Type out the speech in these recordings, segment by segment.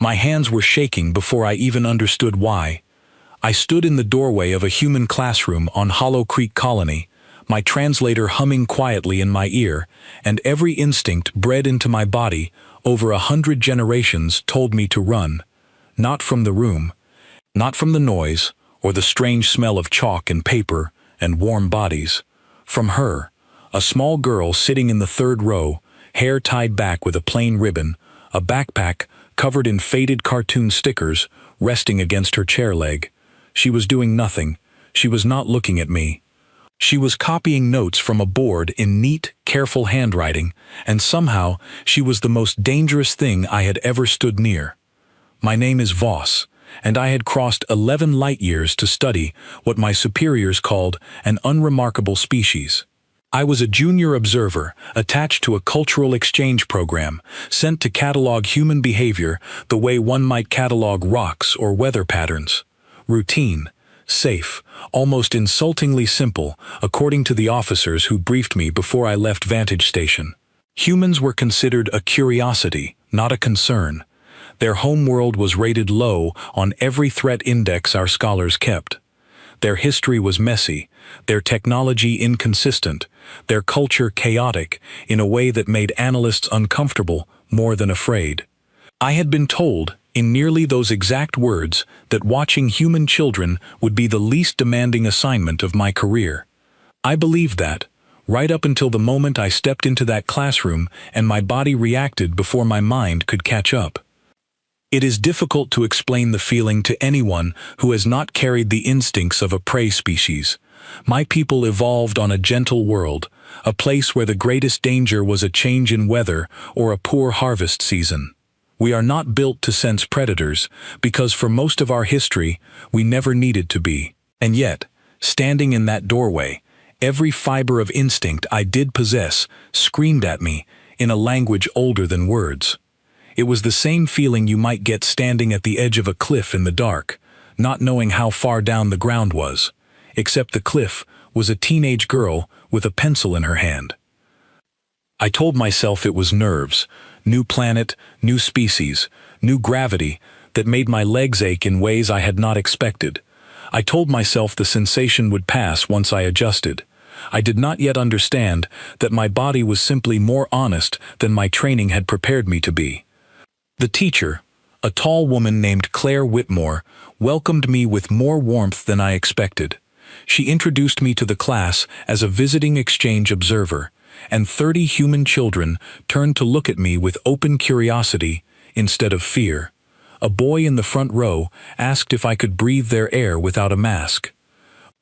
My hands were shaking before I even understood why. I stood in the doorway of a human classroom on Hollow Creek Colony, my translator humming quietly in my ear, and every instinct bred into my body over 100 generations told me to run. Not from the room, not from the noise, or the strange smell of chalk and paper and warm bodies. From her, a small girl sitting in the third row, hair tied back with a plain ribbon, a backpack covered in faded cartoon stickers, resting against her chair leg. She was doing nothing. She was not looking at me. She was copying notes from a board in neat, careful handwriting, and somehow she was the most dangerous thing I had ever stood near. My name is Voss, and I had crossed 11 light years to study what my superiors called an unremarkable species. I was a junior observer attached to a cultural exchange program sent to catalog human behavior the way one might catalog rocks or weather patterns. Routine, safe, almost insultingly simple, according to the officers who briefed me before I left Vantage Station. Humans were considered a curiosity, not a concern. Their homeworld was rated low on every threat index our scholars kept. Their history was messy, their technology inconsistent, their culture chaotic in a way that made analysts uncomfortable more than afraid. I had been told, in nearly those exact words, that watching human children would be the least demanding assignment of my career. I believed that, right up until the moment I stepped into that classroom and my body reacted before my mind could catch up. It is difficult to explain the feeling to anyone who has not carried the instincts of a prey species. My people evolved on a gentle world, a place where the greatest danger was a change in weather or a poor harvest season. We are not built to sense predators, because for most of our history, we never needed to be. And yet, standing in that doorway, every fiber of instinct I did possess screamed at me in a language older than words. It was the same feeling you might get standing at the edge of a cliff in the dark, not knowing how far down the ground was, except the cliff was a teenage girl with a pencil in her hand. I told myself it was nerves, new planet, new species, new gravity, that made my legs ache in ways I had not expected. I told myself the sensation would pass once I adjusted. I did not yet understand that my body was simply more honest than my training had prepared me to be. The teacher, a tall woman named Claire Whitmore, welcomed me with more warmth than I expected. She introduced me to the class as a visiting exchange observer, and 30 human children turned to look at me with open curiosity instead of fear. A boy in the front row asked if I could breathe their air without a mask.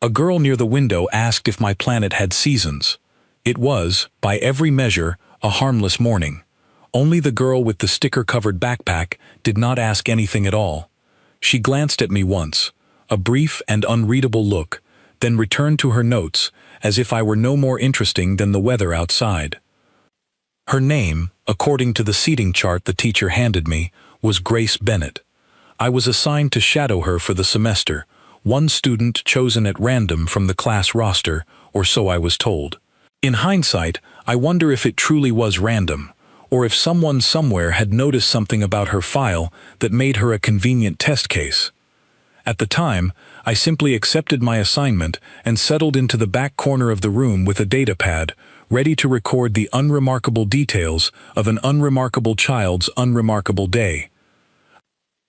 A girl near the window asked if my planet had seasons. It was, by every measure, a harmless morning. Only the girl with the sticker-covered backpack did not ask anything at all. She glanced at me once, a brief and unreadable look, then returned to her notes, as if I were no more interesting than the weather outside. Her name, according to the seating chart the teacher handed me, was Grace Bennett. I was assigned to shadow her for the semester, one student chosen at random from the class roster, or so I was told. In hindsight, I wonder if it truly was random, or if someone somewhere had noticed something about her file that made her a convenient test case. At the time, I simply accepted my assignment and settled into the back corner of the room with a data pad, ready to record the unremarkable details of an unremarkable child's unremarkable day.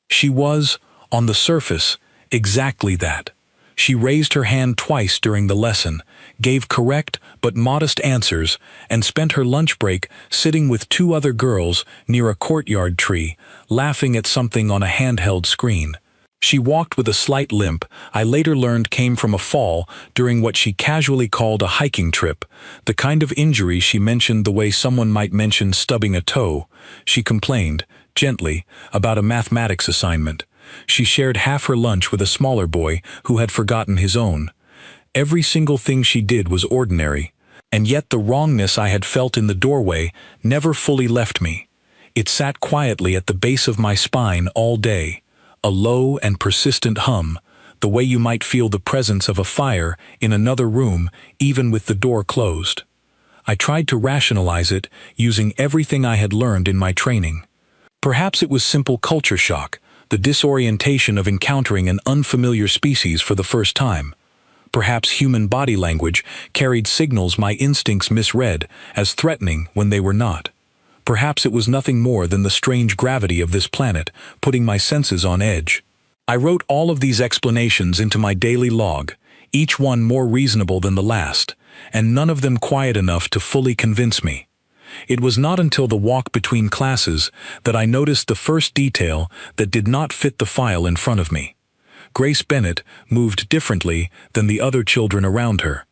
She was, on the surface, exactly that. She raised her hand twice during the lesson, gave correct but modest answers, and spent her lunch break sitting with 2 other girls near a courtyard tree, laughing at something on a handheld screen. She walked with a slight limp I later learned came from a fall during what she casually called a hiking trip, the kind of injury she mentioned the way someone might mention stubbing a toe. She complained, gently, about a mathematics assignment. She shared half her lunch with a smaller boy who had forgotten his own. Every single thing she did was ordinary, and yet the wrongness I had felt in the doorway never fully left me. It sat quietly at the base of my spine all day, a low and persistent hum, the way you might feel the presence of a fire in another room even with the door closed. I tried to rationalize it using everything I had learned in my training. Perhaps it was simple culture shock, the disorientation of encountering an unfamiliar species for the first time. Perhaps human body language carried signals my instincts misread as threatening when they were not. Perhaps it was nothing more than the strange gravity of this planet putting my senses on edge. I wrote all of these explanations into my daily log, each one more reasonable than the last, and none of them quiet enough to fully convince me. It was not until the walk between classes that I noticed the first detail that did not fit the file in front of me. Grace Bennett moved differently than the other children around her.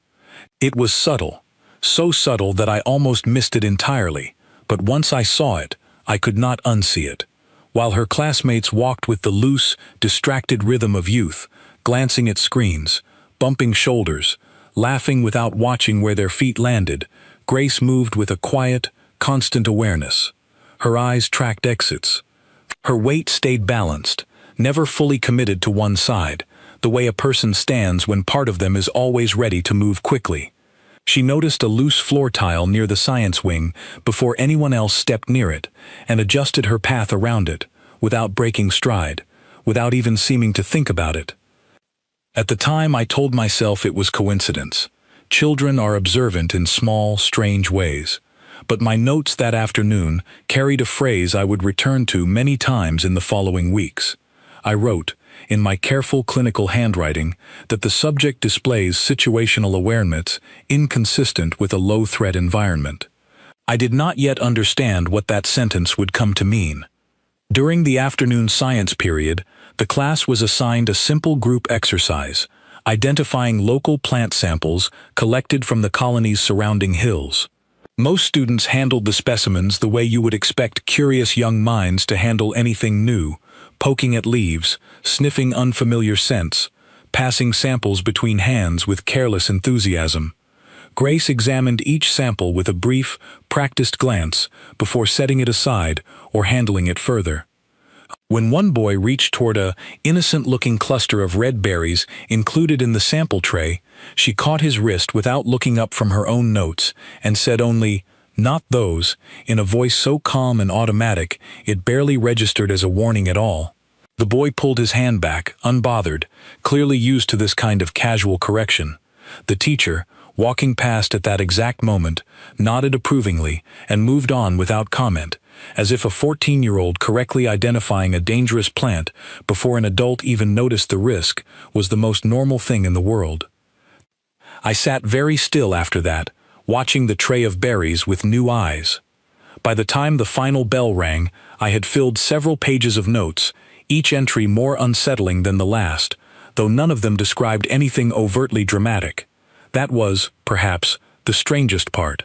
It was subtle, so subtle that I almost missed it entirely, but once I saw it, I could not unsee it. While her classmates walked with the loose, distracted rhythm of youth, glancing at screens, bumping shoulders, laughing without watching where their feet landed, Grace moved with a quiet, constant awareness. Her eyes tracked exits. Her weight stayed balanced, never fully committed to one side, the way a person stands when part of them is always ready to move quickly. She noticed a loose floor tile near the science wing before anyone else stepped near it, and adjusted her path around it, without breaking stride, without even seeming to think about it. At the time, I told myself it was coincidence. Children are observant in small, strange ways. But my notes that afternoon carried a phrase I would return to many times in the following weeks. I wrote, in my careful clinical handwriting, that the subject displays situational awareness inconsistent with a low-threat environment. I did not yet understand what that sentence would come to mean. During the afternoon science period, the class was assigned a simple group exercise, identifying local plant samples collected from the colony's surrounding hills. Most students handled the specimens the way you would expect curious young minds to handle anything new, poking at leaves, sniffing unfamiliar scents, passing samples between hands with careless enthusiasm. Grace examined each sample with a brief, practiced glance before setting it aside or handling it further. When one boy reached toward a innocent-looking cluster of red berries included in the sample tray, she caught his wrist without looking up from her own notes and said only, "Not those," in a voice so calm and automatic it barely registered as a warning at all. The boy pulled his hand back, unbothered, clearly used to this kind of casual correction. The teacher, walking past at that exact moment, nodded approvingly and moved on without comment, as if a 14-year-old correctly identifying a dangerous plant before an adult even noticed the risk was the most normal thing in the world. I sat very still after that, watching the tray of berries with new eyes. By the time the final bell rang, I had filled several pages of notes, each entry more unsettling than the last, though none of them described anything overtly dramatic. That was, perhaps, the strangest part.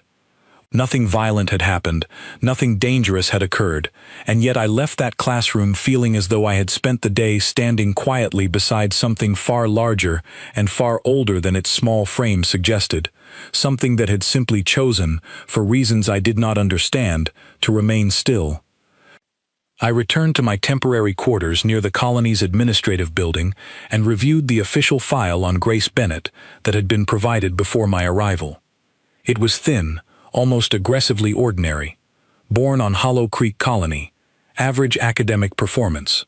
Nothing violent had happened, nothing dangerous had occurred, and yet I left that classroom feeling as though I had spent the day standing quietly beside something far larger and far older than its small frame suggested, something that had simply chosen, for reasons I did not understand, to remain still. I returned to my temporary quarters near the colony's administrative building and reviewed the official file on Grace Bennett that had been provided before my arrival. It was thin, almost aggressively ordinary. Born on Hollow Creek Colony. Average academic performance.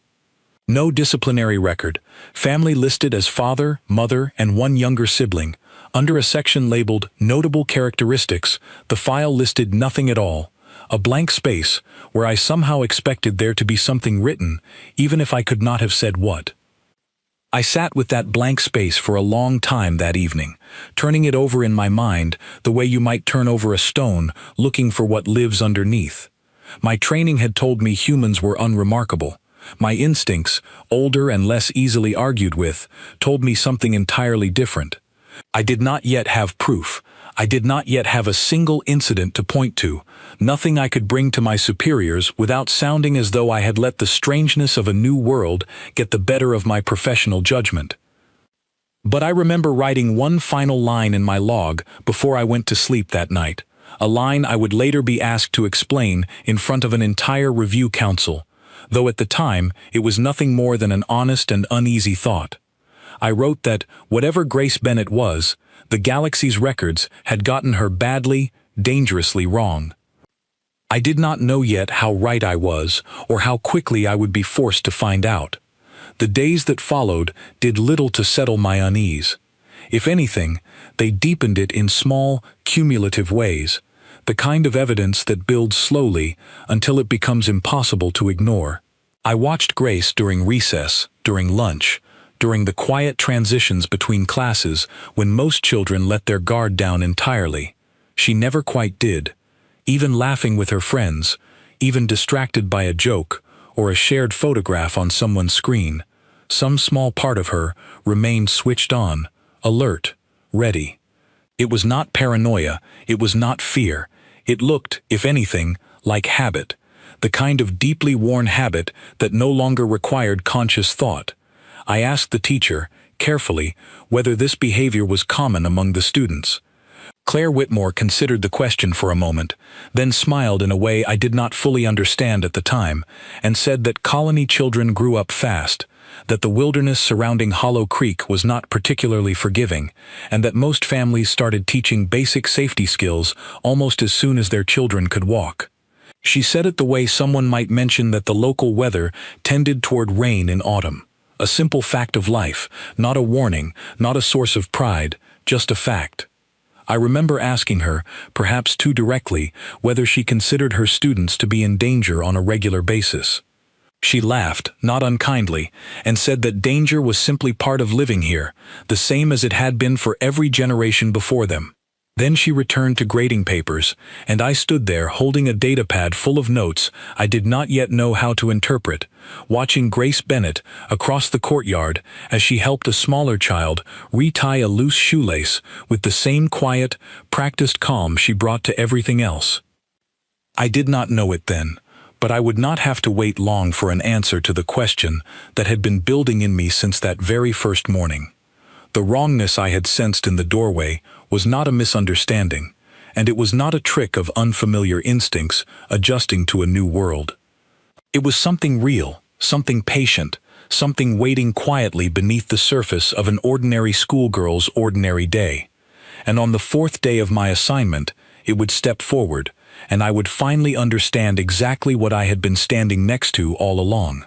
No disciplinary record. Family listed as father, mother, and one younger sibling. Under a section labeled Notable Characteristics, the file listed nothing at all. A blank space where I somehow expected there to be something written, even if I could not have said what. I sat with that blank space for a long time that evening, turning it over in my mind the way you might turn over a stone, looking for what lives underneath. My training had told me humans were unremarkable. My instincts, older and less easily argued with, told me something entirely different. I did not yet have proof. I did not yet have a single incident to point to, nothing I could bring to my superiors without sounding as though I had let the strangeness of a new world get the better of my professional judgment. But I remember writing one final line in my log before I went to sleep that night, a line I would later be asked to explain in front of an entire review council, though at the time it was nothing more than an honest and uneasy thought. I wrote that, whatever Grace Bennett was, the galaxy's records had gotten her badly, dangerously wrong. I did not know yet how right I was, or how quickly I would be forced to find out. The days that followed did little to settle my unease. If anything, they deepened it in small, cumulative ways, the kind of evidence that builds slowly until it becomes impossible to ignore. I watched Grace during recess, during lunch, during the quiet transitions between classes when most children let their guard down entirely. She never quite did. Even laughing with her friends, even distracted by a joke or a shared photograph on someone's screen, some small part of her remained switched on, alert, ready. It was not paranoia, it was not fear. It looked, if anything, like habit, the kind of deeply worn habit that no longer required conscious thought. I asked the teacher, carefully, whether this behavior was common among the students. Claire Whitmore considered the question for a moment, then smiled in a way I did not fully understand at the time, and said that colony children grew up fast, that the wilderness surrounding Hollow Creek was not particularly forgiving, and that most families started teaching basic safety skills almost as soon as their children could walk. She said it the way someone might mention that the local weather tended toward rain in autumn. A simple fact of life, not a warning, not a source of pride, just a fact. I remember asking her, perhaps too directly, whether she considered her students to be in danger on a regular basis. She laughed, not unkindly, and said that danger was simply part of living here, the same as it had been for every generation before them. Then she returned to grading papers, and I stood there holding a datapad full of notes I did not yet know how to interpret, watching Grace Bennett across the courtyard as she helped a smaller child retie a loose shoelace with the same quiet, practiced calm she brought to everything else. I did not know it then, but I would not have to wait long for an answer to the question that had been building in me since that very first morning. The wrongness I had sensed in the doorway was not a misunderstanding, and it was not a trick of unfamiliar instincts adjusting to a new world. It was something real, something patient, something waiting quietly beneath the surface of an ordinary schoolgirl's ordinary day. And on the fourth day of my assignment, it would step forward, and I would finally understand exactly what I had been standing next to all along.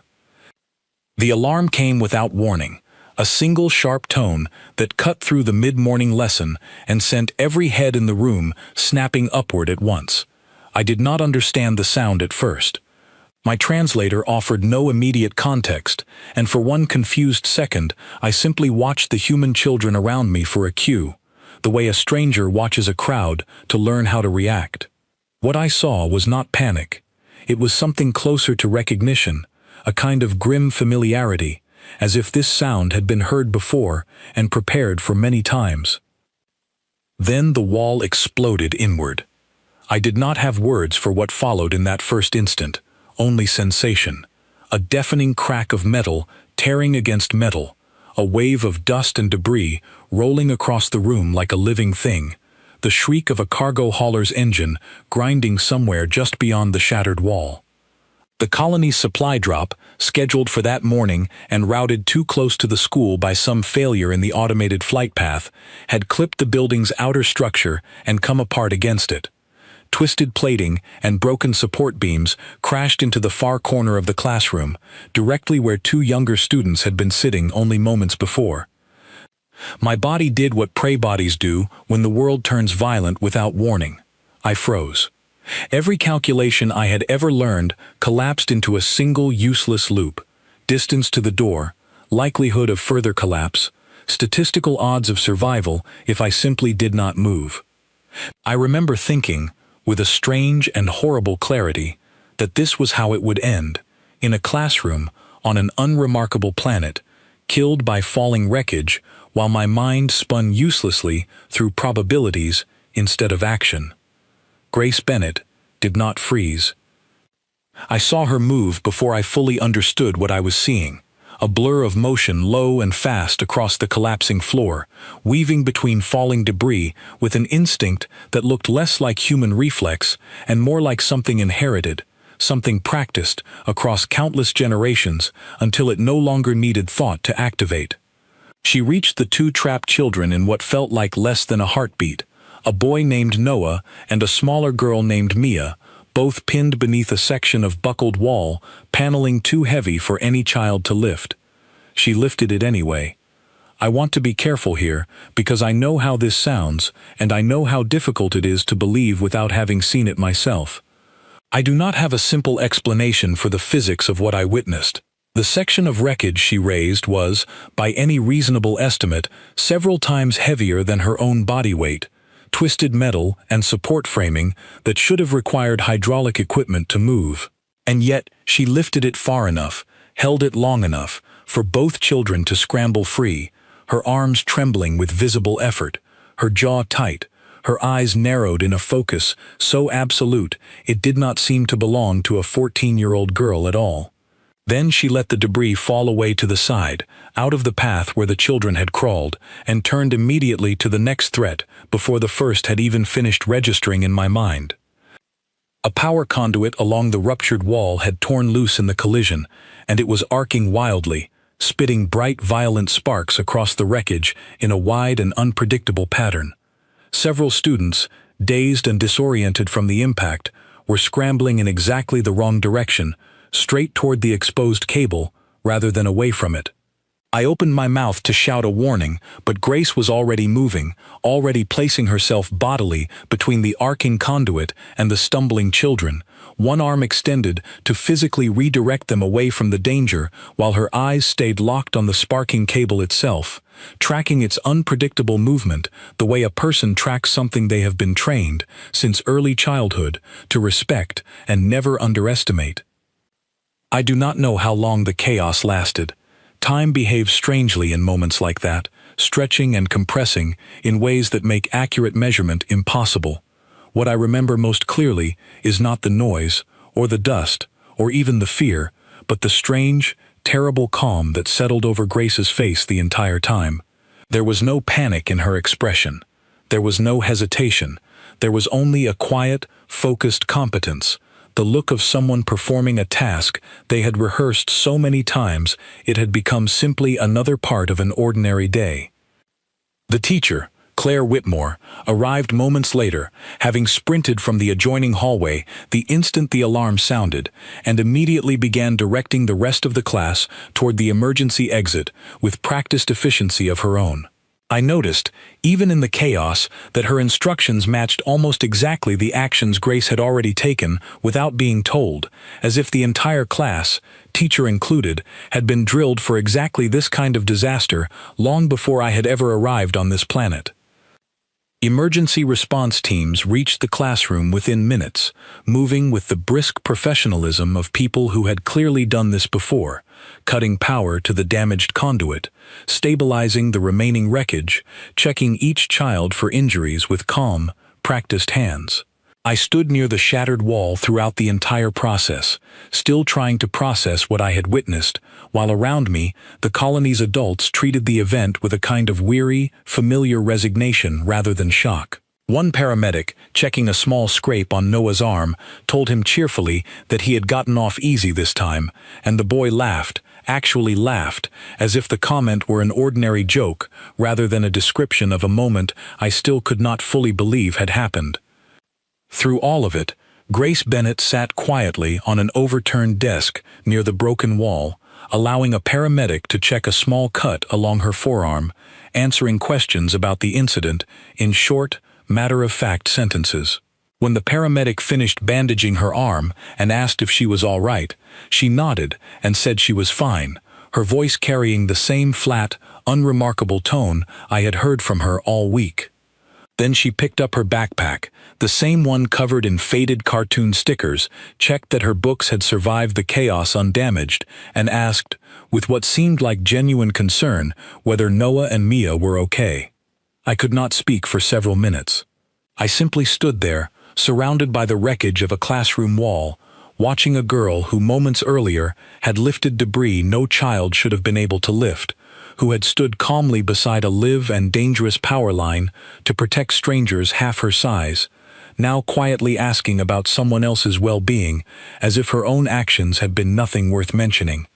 The alarm came without warning. A single sharp tone that cut through the mid-morning lesson and sent every head in the room snapping upward at once. I did not understand the sound at first. My translator offered no immediate context, and for one confused second I simply watched the human children around me for a cue, the way a stranger watches a crowd to learn how to react. What I saw was not panic. It was something closer to recognition, a kind of grim familiarity, as if this sound had been heard before and prepared for many times. Then the wall exploded inward. I did not have words for what followed in that first instant, only sensation. A deafening crack of metal tearing against metal, a wave of dust and debris rolling across the room like a living thing, the shriek of a cargo hauler's engine grinding somewhere just beyond the shattered wall. The colony's supply drop, scheduled for that morning and routed too close to the school by some failure in the automated flight path, had clipped the building's outer structure and come apart against it. Twisted plating and broken support beams crashed into the far corner of the classroom, directly where two younger students had been sitting only moments before. My body did what prey bodies do when the world turns violent without warning. I froze. Every calculation I had ever learned collapsed into a single useless loop. Distance to the door, likelihood of further collapse, statistical odds of survival if I simply did not move. I remember thinking, with a strange and horrible clarity, that this was how it would end, in a classroom on an unremarkable planet, killed by falling wreckage, while my mind spun uselessly through probabilities instead of action. Grace Bennett did not freeze. I saw her move before I fully understood what I was seeing, a blur of motion low and fast across the collapsing floor, weaving between falling debris with an instinct that looked less like human reflex and more like something inherited, something practiced across countless generations until it no longer needed thought to activate. She reached the two trapped children in what felt like less than a heartbeat, a boy named Noah and a smaller girl named Mia, both pinned beneath a section of buckled wall, paneling too heavy for any child to lift. She lifted it anyway. I want to be careful here, because I know how this sounds, and I know how difficult it is to believe without having seen it myself. I do not have a simple explanation for the physics of what I witnessed. The section of wreckage she raised was, by any reasonable estimate, several times heavier than her own body weight. Twisted metal and support framing that should have required hydraulic equipment to move. And yet, she lifted it far enough, held it long enough, for both children to scramble free, her arms trembling with visible effort, her jaw tight, her eyes narrowed in a focus so absolute it did not seem to belong to a 14-year-old girl at all. Then she let the debris fall away to the side, out of the path where the children had crawled, and turned immediately to the next threat before the first had even finished registering in my mind. A power conduit along the ruptured wall had torn loose in the collision, and it was arcing wildly, spitting bright, violent sparks across the wreckage in a wide and unpredictable pattern. Several students, dazed and disoriented from the impact, were scrambling in exactly the wrong direction, straight toward the exposed cable, rather than away from it. I opened my mouth to shout a warning, but Grace was already moving, already placing herself bodily between the arcing conduit and the stumbling children, one arm extended to physically redirect them away from the danger, while her eyes stayed locked on the sparking cable itself, tracking its unpredictable movement the way a person tracks something they have been trained, since early childhood, to respect and never underestimate. I do not know how long the chaos lasted. Time behaves strangely in moments like that, stretching and compressing in ways that make accurate measurement impossible. What I remember most clearly is not the noise, or the dust, or even the fear, but the strange, terrible calm that settled over Grace's face the entire time. There was no panic in her expression. There was no hesitation. There was only a quiet, focused competence, the look of someone performing a task they had rehearsed so many times it had become simply another part of an ordinary day. The teacher, Claire Whitmore, arrived moments later, having sprinted from the adjoining hallway the instant the alarm sounded, and immediately began directing the rest of the class toward the emergency exit with practiced efficiency of her own. I noticed, even in the chaos, that her instructions matched almost exactly the actions Grace had already taken without being told, as if the entire class, teacher included, had been drilled for exactly this kind of disaster long before I had ever arrived on this planet. Emergency response teams reached the classroom within minutes, moving with the brisk professionalism of people who had clearly done this before, cutting power to the damaged conduit, stabilizing the remaining wreckage, checking each child for injuries with calm, practiced hands. I stood near the shattered wall throughout the entire process, still trying to process what I had witnessed, while around me, the colony's adults treated the event with a kind of weary, familiar resignation rather than shock. One paramedic, checking a small scrape on Noah's arm, told him cheerfully that he had gotten off easy this time, and the boy laughed, actually laughed, as if the comment were an ordinary joke rather than a description of a moment I still could not fully believe had happened. Through all of it, Grace Bennett sat quietly on an overturned desk near the broken wall, allowing a paramedic to check a small cut along her forearm, answering questions about the incident in short, matter-of-fact sentences. When the paramedic finished bandaging her arm and asked if she was all right, she nodded and said she was fine, her voice carrying the same flat, unremarkable tone I had heard from her all week. Then she picked up her backpack, the same one covered in faded cartoon stickers, checked that her books had survived the chaos undamaged, and asked, with what seemed like genuine concern, whether Noah and Mia were okay. I could not speak for several minutes. I simply stood there, surrounded by the wreckage of a classroom wall, watching a girl who moments earlier had lifted debris no child should have been able to lift, who had stood calmly beside a live and dangerous power line to protect strangers half her size, now quietly asking about someone else's well-being, as if her own actions had been nothing worth mentioning.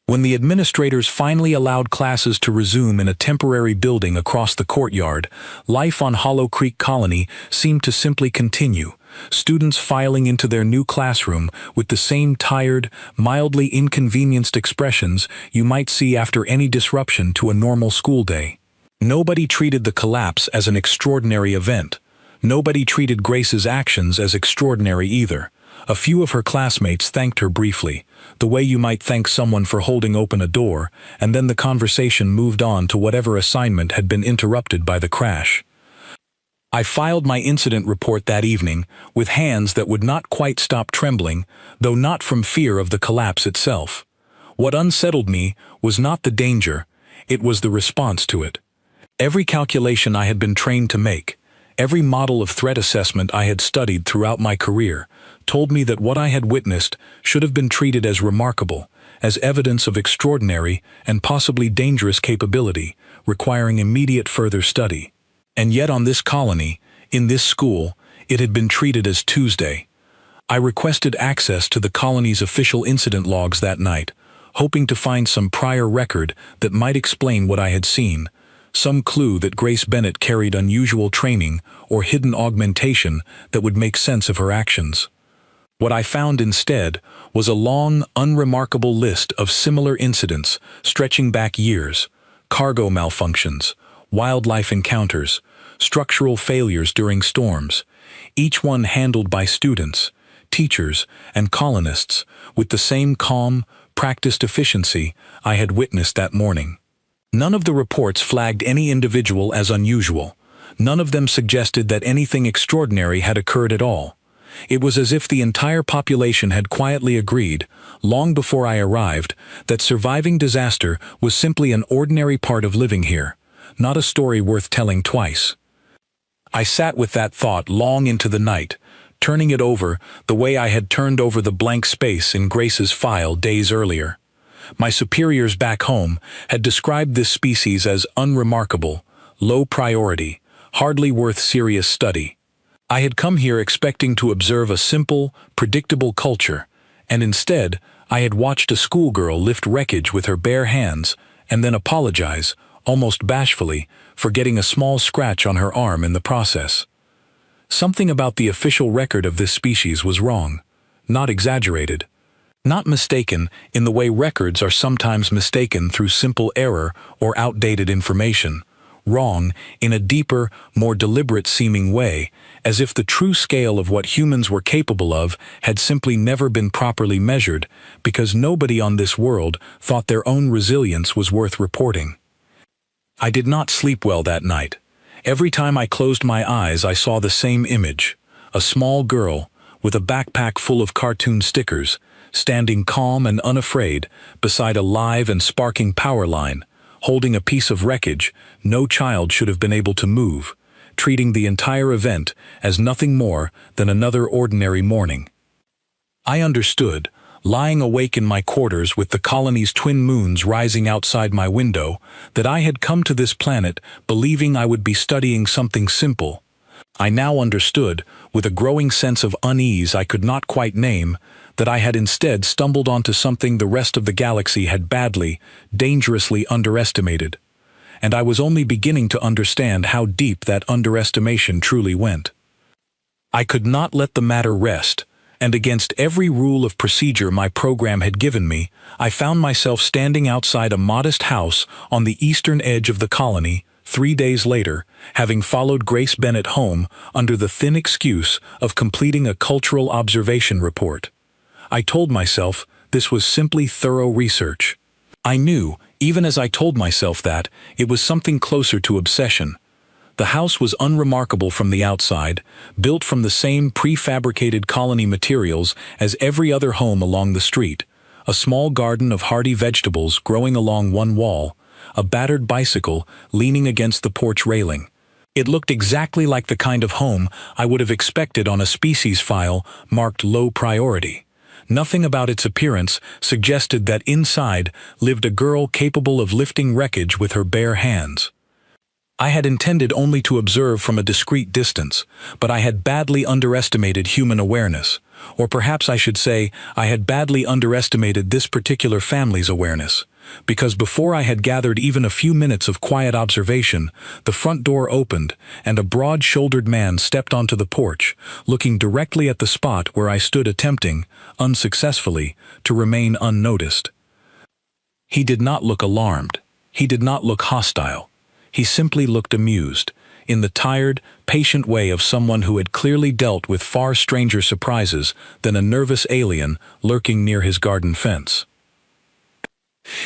When the administrators finally allowed classes to resume in a temporary building across the courtyard, life on Hollow Creek Colony seemed to simply continue, students filing into their new classroom with the same tired, mildly inconvenienced expressions you might see after any disruption to a normal school day. Nobody treated the collapse as an extraordinary event. Nobody treated Grace's actions as extraordinary either. A few of her classmates thanked her briefly, the way you might thank someone for holding open a door, and then the conversation moved on to whatever assignment had been interrupted by the crash. I filed my incident report that evening with hands that would not quite stop trembling, though not from fear of the collapse itself. What unsettled me was not the danger, it was the response to it. Every calculation I had been trained to make, every model of threat assessment I had studied throughout my career, told me that what I had witnessed should have been treated as remarkable, as evidence of extraordinary and possibly dangerous capability, requiring immediate further study. And yet on this colony, in this school, it had been treated as Tuesday. I requested access to the colony's official incident logs that night, hoping to find some prior record that might explain what I had seen, some clue that Grace Bennett carried unusual training or hidden augmentation that would make sense of her actions. What I found instead was a long, unremarkable list of similar incidents stretching back years: cargo malfunctions, wildlife encounters, structural failures during storms, each one handled by students, teachers, and colonists with the same calm, practiced efficiency I had witnessed that morning. None of the reports flagged any individual as unusual. None of them suggested that anything extraordinary had occurred at all. It was as if the entire population had quietly agreed, long before I arrived, that surviving disaster was simply an ordinary part of living here, not a story worth telling twice. I sat with that thought long into the night, turning it over the way I had turned over the blank space in Grace's file days earlier. My superiors back home had described this species as unremarkable, low priority, hardly worth serious study. I had come here expecting to observe a simple, predictable culture, and instead I had watched a schoolgirl lift wreckage with her bare hands and then apologize, almost bashfully, for getting a small scratch on her arm in the process. Something about the official record of this species was wrong, not exaggerated. Not mistaken in the way records are sometimes mistaken through simple error or outdated information. Wrong in a deeper, more deliberate-seeming way, as if the true scale of what humans were capable of had simply never been properly measured, because nobody on this world thought their own resilience was worth reporting. I did not sleep well that night. Every time I closed my eyes I saw the same image: a small girl, with a backpack full of cartoon stickers, standing calm and unafraid beside a live and sparking power line, holding a piece of wreckage no child should have been able to move, treating the entire event as nothing more than another ordinary morning. I understood, lying awake in my quarters with the colony's twin moons rising outside my window, that I had come to this planet believing I would be studying something simple. I now understood, with a growing sense of unease I could not quite name, that I had instead stumbled onto something the rest of the galaxy had badly, dangerously underestimated. And I was only beginning to understand how deep that underestimation truly went. I could not let the matter rest, and against every rule of procedure my program had given me, I found myself standing outside a modest house on the eastern edge of the colony, 3 days later, having followed Grace Bennett home under the thin excuse of completing a cultural observation report. I told myself this was simply thorough research. I knew, even as I told myself that, it was something closer to obsession. The house was unremarkable from the outside, built from the same prefabricated colony materials as every other home along the street: a small garden of hardy vegetables growing along one wall, a battered bicycle leaning against the porch railing. It looked exactly like the kind of home I would have expected on a species file marked low priority. Nothing about its appearance suggested that inside lived a girl capable of lifting wreckage with her bare hands. I had intended only to observe from a discreet distance, but I had badly underestimated human awareness. Or perhaps I should say, I had badly underestimated this particular family's awareness. Because before I had gathered even a few minutes of quiet observation, the front door opened, and a broad-shouldered man stepped onto the porch, looking directly at the spot where I stood attempting, unsuccessfully, to remain unnoticed. He did not look alarmed. He did not look hostile. He simply looked amused, in the tired, patient way of someone who had clearly dealt with far stranger surprises than a nervous alien lurking near his garden fence.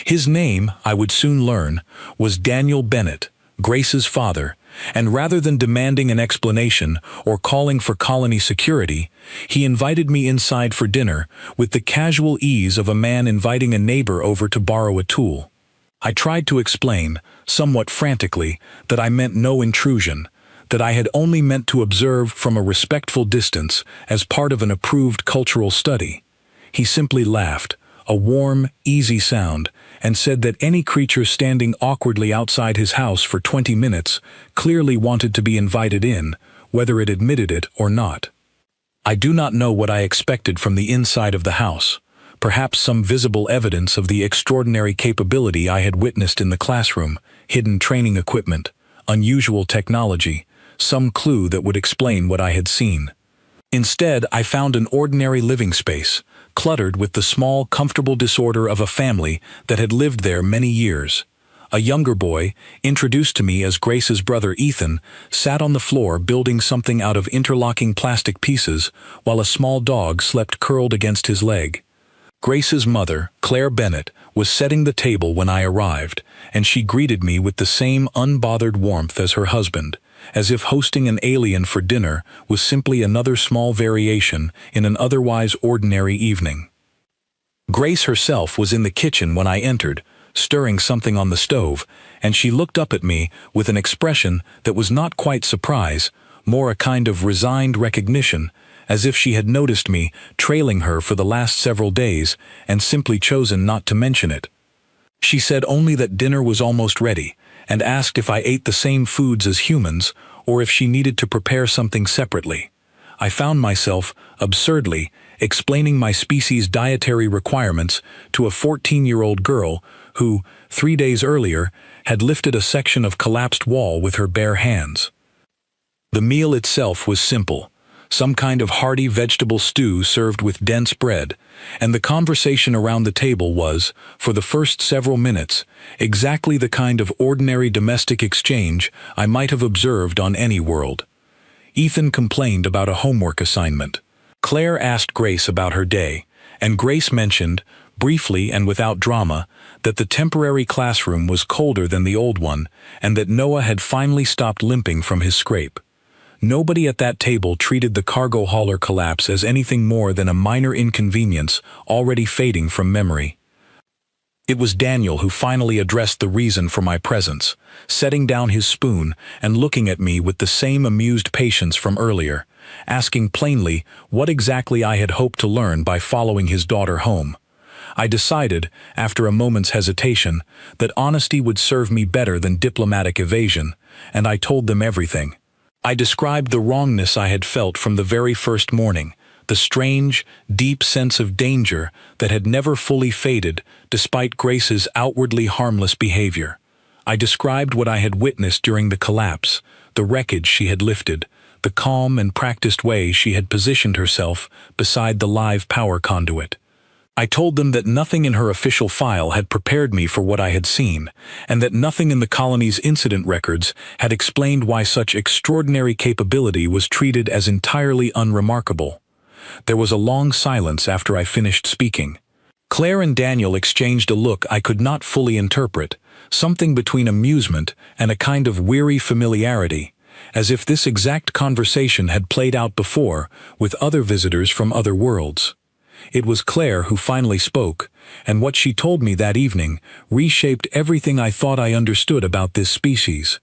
His name, I would soon learn, was Daniel Bennett, Grace's father, and rather than demanding an explanation or calling for colony security, he invited me inside for dinner with the casual ease of a man inviting a neighbor over to borrow a tool. I tried to explain, somewhat frantically, that I meant no intrusion, that I had only meant to observe from a respectful distance as part of an approved cultural study. He simply laughed, a warm, easy sound, and said that any creature standing awkwardly outside his house for 20 minutes clearly wanted to be invited in, whether it admitted it or not. I do not know what I expected from the inside of the house. Perhaps some visible evidence of the extraordinary capability I had witnessed in the classroom, hidden training equipment, unusual technology, some clue that would explain what I had seen. Instead, I found an ordinary living space, cluttered with the small, comfortable disorder of a family that had lived there many years. A younger boy, introduced to me as Grace's brother Ethan, sat on the floor building something out of interlocking plastic pieces, while a small dog slept curled against his leg. Grace's mother, Claire Bennett, was setting the table when I arrived, and she greeted me with the same unbothered warmth as her husband, as if hosting an alien for dinner was simply another small variation in an otherwise ordinary evening. Grace herself was in the kitchen when I entered, stirring something on the stove, and she looked up at me with an expression that was not quite surprise, more a kind of resigned recognition, as if she had noticed me trailing her for the last several days and simply chosen not to mention it. She said only that dinner was almost ready, and asked if I ate the same foods as humans or if she needed to prepare something separately. I found myself, absurdly, explaining my species' dietary requirements to a 14-year-old girl who, 3 days earlier, had lifted a section of collapsed wall with her bare hands. The meal itself was simple, some kind of hearty vegetable stew served with dense bread, and the conversation around the table was, for the first several minutes, exactly the kind of ordinary domestic exchange I might have observed on any world. Ethan complained about a homework assignment. Claire asked Grace about her day, and Grace mentioned, briefly and without drama, that the temporary classroom was colder than the old one, and that Noah had finally stopped limping from his scrape. Nobody at that table treated the cargo hauler collapse as anything more than a minor inconvenience already fading from memory. It was Daniel who finally addressed the reason for my presence, setting down his spoon and looking at me with the same amused patience from earlier, asking plainly what exactly I had hoped to learn by following his daughter home. I decided, after a moment's hesitation, that honesty would serve me better than diplomatic evasion, and I told them everything. I described the wrongness I had felt from the very first morning, the strange, deep sense of danger that had never fully faded despite Grace's outwardly harmless behavior. I described what I had witnessed during the collapse, the wreckage she had lifted, the calm and practiced way she had positioned herself beside the live power conduit. I told them that nothing in her official file had prepared me for what I had seen, and that nothing in the colony's incident records had explained why such extraordinary capability was treated as entirely unremarkable. There was a long silence after I finished speaking. Claire and Daniel exchanged a look I could not fully interpret, something between amusement and a kind of weary familiarity, as if this exact conversation had played out before with other visitors from other worlds. It was Claire who finally spoke, and what she told me that evening reshaped everything I thought I understood about this species.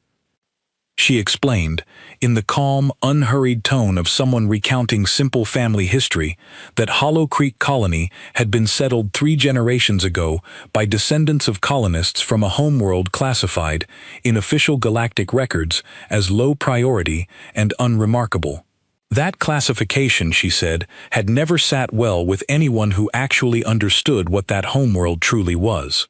She explained, in the calm, unhurried tone of someone recounting simple family history, that Hollow Creek Colony had been settled 3 generations ago by descendants of colonists from a homeworld classified, in official galactic records, as low priority and unremarkable. That classification, she said, had never sat well with anyone who actually understood what that homeworld truly was.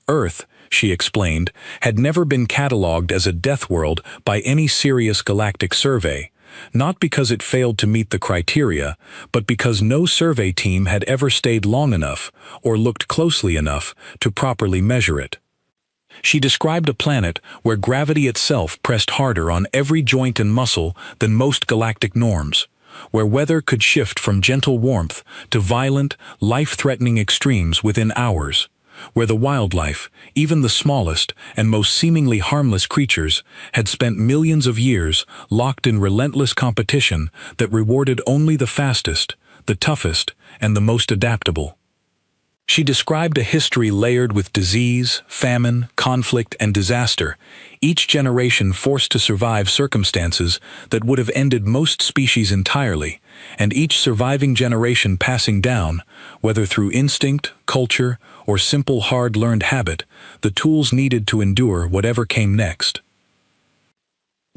Earth, she explained, had never been catalogued as a Deathworld by any serious galactic survey, not because it failed to meet the criteria, but because no survey team had ever stayed long enough or looked closely enough to properly measure it. She described a planet where gravity itself pressed harder on every joint and muscle than most galactic norms, where weather could shift from gentle warmth to violent, life-threatening extremes within hours, where the wildlife, even the smallest and most seemingly harmless creatures, had spent millions of years locked in relentless competition that rewarded only the fastest, the toughest, and the most adaptable. She described a history layered with disease, famine, conflict, and disaster, each generation forced to survive circumstances that would have ended most species entirely, and each surviving generation passing down, whether through instinct, culture, or simple hard-learned habit, the tools needed to endure whatever came next.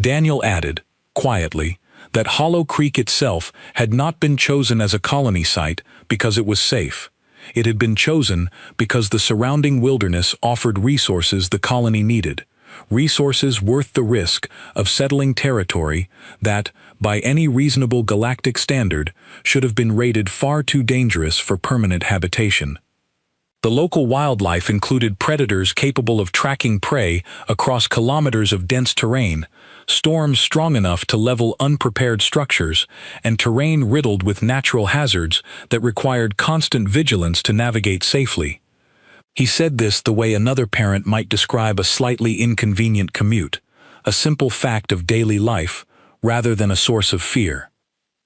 Daniel added, quietly, that Hollow Creek itself had not been chosen as a colony site because it was safe. It had been chosen because the surrounding wilderness offered resources the colony needed, resources worth the risk of settling territory that, by any reasonable galactic standard, should have been rated far too dangerous for permanent habitation. The local wildlife included predators capable of tracking prey across kilometers of dense terrain, storms strong enough to level unprepared structures, and terrain riddled with natural hazards that required constant vigilance to navigate safely. He said this the way another parent might describe a slightly inconvenient commute, a simple fact of daily life, rather than a source of fear.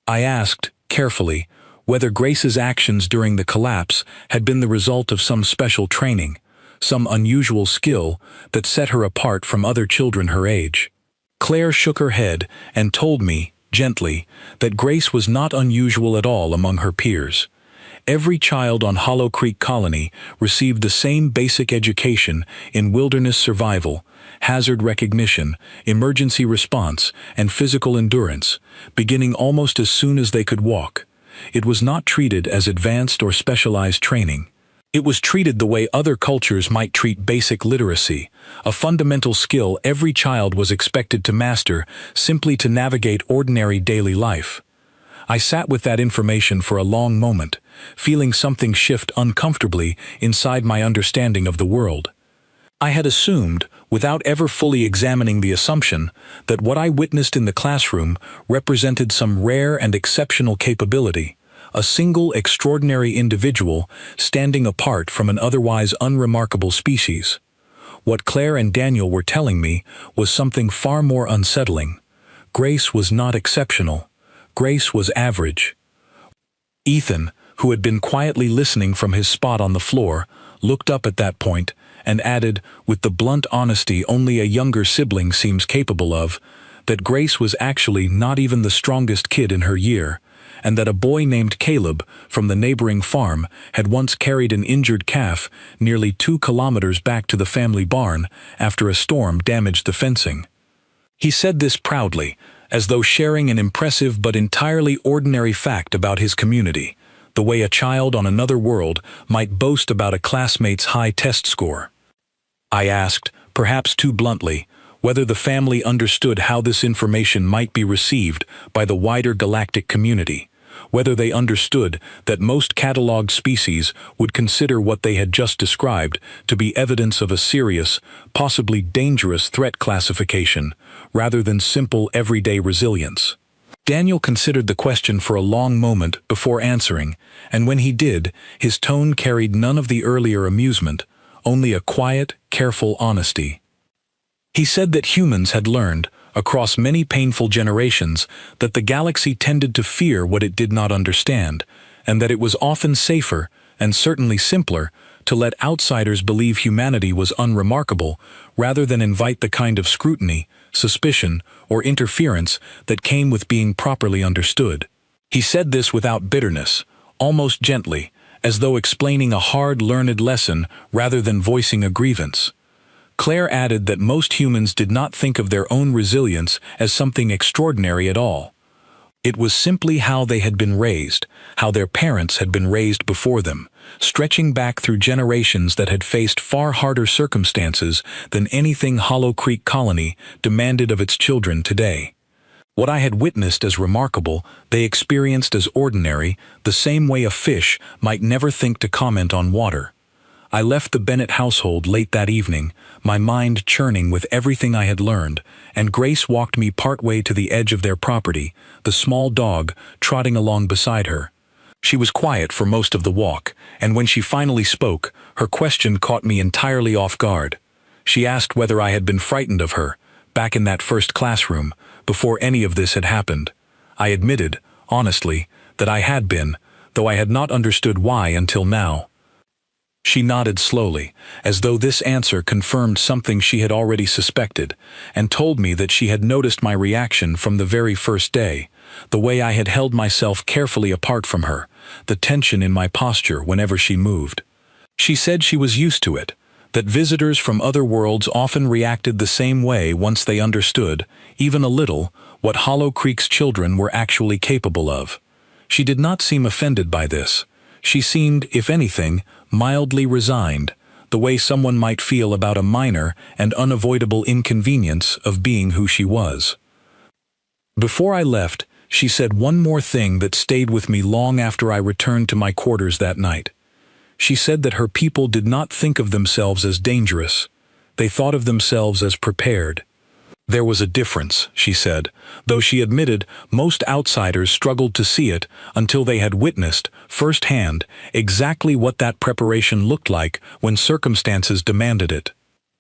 I asked, carefully, whether Grace's actions during the collapse had been the result of some special training, some unusual skill that set her apart from other children her age. Claire shook her head and told me, gently, that Grace was not unusual at all among her peers. Every child on Hollow Creek Colony received the same basic education in wilderness survival, hazard recognition, emergency response, and physical endurance, beginning almost as soon as they could walk. It was not treated as advanced or specialized training. It was treated the way other cultures might treat basic literacy, a fundamental skill every child was expected to master simply to navigate ordinary daily life. I sat with that information for a long moment, feeling something shift uncomfortably inside my understanding of the world. I had assumed, without ever fully examining the assumption, that what I witnessed in the classroom represented some rare and exceptional capability, a single extraordinary individual standing apart from an otherwise unremarkable species. What Claire and Daniel were telling me was something far more unsettling. Grace was not exceptional. Grace was average. Ethan, who had been quietly listening from his spot on the floor, looked up at that point and added, with the blunt honesty only a younger sibling seems capable of, that Grace was actually not even the strongest kid in her year, and that a boy named Caleb from the neighboring farm had once carried an injured calf nearly 2 kilometers back to the family barn after a storm damaged the fencing. He said this proudly, as though sharing an impressive but entirely ordinary fact about his community, the way a child on another world might boast about a classmate's high test score. I asked, perhaps too bluntly, whether the family understood how this information might be received by the wider galactic community, whether they understood that most catalogued species would consider what they had just described to be evidence of a serious, possibly dangerous threat classification, rather than simple everyday resilience. Daniel considered the question for a long moment before answering, and when he did, his tone carried none of the earlier amusement, only a quiet, careful honesty. He said that humans had learned, across many painful generations, that the galaxy tended to fear what it did not understand, and that it was often safer, and certainly simpler, to let outsiders believe humanity was unremarkable, rather than invite the kind of scrutiny, suspicion, or interference that came with being properly understood. He said this without bitterness, almost gently, as though explaining a hard-learned lesson rather than voicing a grievance. Claire added that most humans did not think of their own resilience as something extraordinary at all. It was simply how they had been raised, how their parents had been raised before them, stretching back through generations that had faced far harder circumstances than anything Hollow Creek Colony demanded of its children today. What I had witnessed as remarkable, they experienced as ordinary, the same way a fish might never think to comment on water. I left the Bennett household late that evening, my mind churning with everything I had learned, and Grace walked me partway to the edge of their property, the small dog trotting along beside her. She was quiet for most of the walk, and when she finally spoke, her question caught me entirely off guard. She asked whether I had been frightened of her, back in that first classroom, before any of this had happened. I admitted, honestly, that I had been, though I had not understood why until now. She nodded slowly, as though this answer confirmed something she had already suspected, and told me that she had noticed my reaction from the very first day, the way I had held myself carefully apart from her, the tension in my posture whenever she moved. She said she was used to it, that visitors from other worlds often reacted the same way once they understood, even a little, what Hollow Creek's children were actually capable of. She did not seem offended by this. She seemed, if anything, mildly resigned, the way someone might feel about a minor and unavoidable inconvenience of being who she was. Before I left, she said one more thing that stayed with me long after I returned to my quarters that night. She said that her people did not think of themselves as dangerous. They thought of themselves as prepared. There was a difference, she said, though she admitted most outsiders struggled to see it until they had witnessed, firsthand, exactly what that preparation looked like when circumstances demanded it.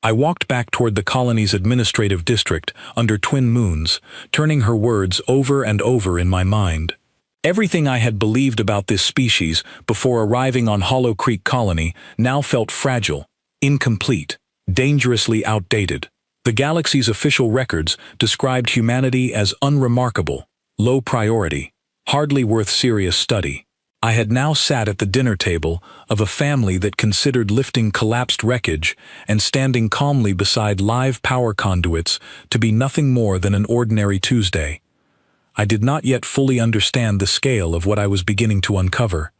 I walked back toward the colony's administrative district under twin moons, turning her words over and over in my mind. Everything I had believed about this species before arriving on Hollow Creek Colony now felt fragile, incomplete, dangerously outdated. The galaxy's official records described humanity as unremarkable, low priority, hardly worth serious study. I had now sat at the dinner table of a family that considered lifting collapsed wreckage and standing calmly beside live power conduits to be nothing more than an ordinary Tuesday. I did not yet fully understand the scale of what I was beginning to uncover.